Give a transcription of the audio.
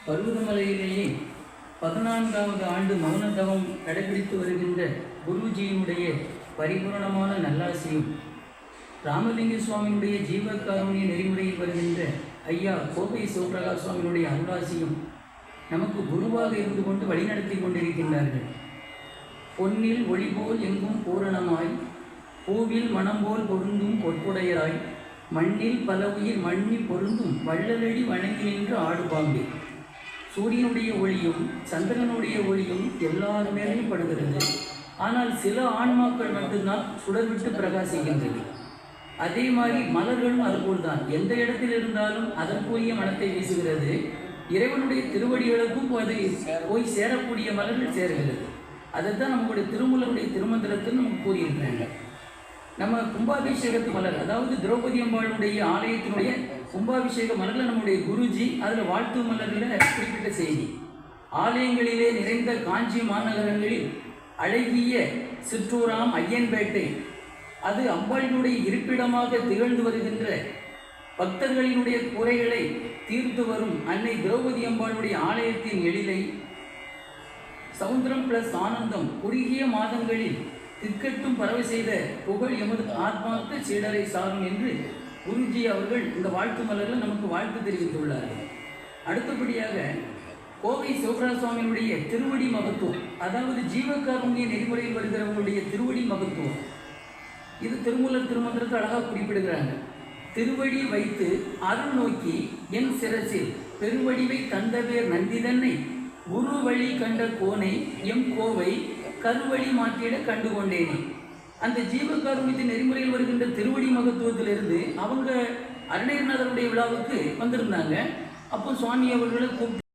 பருவதமலையிலேயே 14வது ஆண்டு மௌன தவம் கடைபிடித்து வருகின்ற குருஜியினுடைய பரிபூரணமான நல்லாசியும், ராமலிங்க சுவாமியினுடைய ஜீவகாருண்ய நெறிமுறையில் வருகின்ற ஐயா கோவை சிவபிரகாஷ் சுவாமியினுடைய அருளாசியும் நமக்கு குருவாக இருந்து கொண்டு வழிநடத்தி கொண்டிருக்கின்றார்கள். பொன்னில் ஒளிபோல் எங்கும் பூரணமாய், பூவில் மனம்போல் பொருந்தும் பொற்புடையராய், மண்ணில் பல உயிர் மண்ணி பொருந்தும் வள்ளலடி வணங்கி நின்று ஆடுபாம்பே. சூரியனுடைய ஒளியும் சந்திரனுடைய ஒளியும் எல்லார் மேலேயும் படுகிறது. ஆனால் சில ஆன்மாக்கள் மட்டும்தான் சுடர்விட்டு பிரகாசிக்கின்றது. அதே மாதிரி மலர்களும் அதுபோல்தான். எந்த இடத்தில் இருந்தாலும் அதற்குரிய மனத்தை வீசுகிறது. இறைவனுடைய திருவடிகளுக்கும் அது போய் சேரக்கூடிய மலர்கள் சேருகிறது. அதைத்தான் நம்முடைய திருமூலருடைய திருமந்திரத்தில் நமக்கு கூறியிருக்கிறாங்க. நம்ம கும்பாபிஷேகத்து மலர், அதாவது திரௌபதி அம்பாளுடைய ஆலயத்தினுடைய கும்பாபிஷேக மலரில் நம்முடைய குருஜி அதில் வாழ்த்து மலரில் குறிப்பிட்ட செய்தி, ஆலயங்களிலே நிறைந்த காஞ்சி மாநகரங்களில் அழகிய சிற்றூராம் ஐயன்பேட்டை, அது அம்பாளினுடைய இருப்பிடமாக திகழ்ந்து வருகின்ற பக்தர்களினுடைய குறைகளை தீர்த்து வரும் அன்னை திரௌபதி அம்பாளுடைய ஆலயத்தின் எழிலை, சவுந்தரம் பிளஸ் ஆனந்தம் குறுகிய மாதங்களில் திக்கட்டும் பரவ செய்த புகழ் எமது ஆத்மாவுக்கு சீடரை சாரும் என்று குருஜி அவர்கள் இந்த வாழ்த்து மலரில் நமக்கு வாழ்த்து தெரிவித்துள்ளார்கள். அடுத்தபடியாக கோவை சிவபிரகாஷ் சுவாமியினுடைய திருவடி மகத்துவம், அதாவது ஜீவகாருண்ய நெறிமுறையில் வருகிறவங்களுடைய திருவடி மகத்துவம், இது திருமூலர் திருமந்திரத்தை அழகாக குறிப்பிடுகிறாங்க. திருவடி வைத்து அருள் நோக்கி என் சிரசில் பெருவடிவை தந்தவேர் நந்திதன்னை குரு வழி கண்ட கோனை எம் கோவை கருவழி மாற்றிட கண்டுகொண்டேனே. அந்த ஜீவகாருண்யத்தின் நெறிமுறையில் வருகின்ற திருவடி மகத்துவத்திலிருந்து அவங்க அருணகிரிநாதருடைய விழாவுக்கு வந்திருந்தாங்க. அப்போ சுவாமி அவர்களை கூப்பிட்டு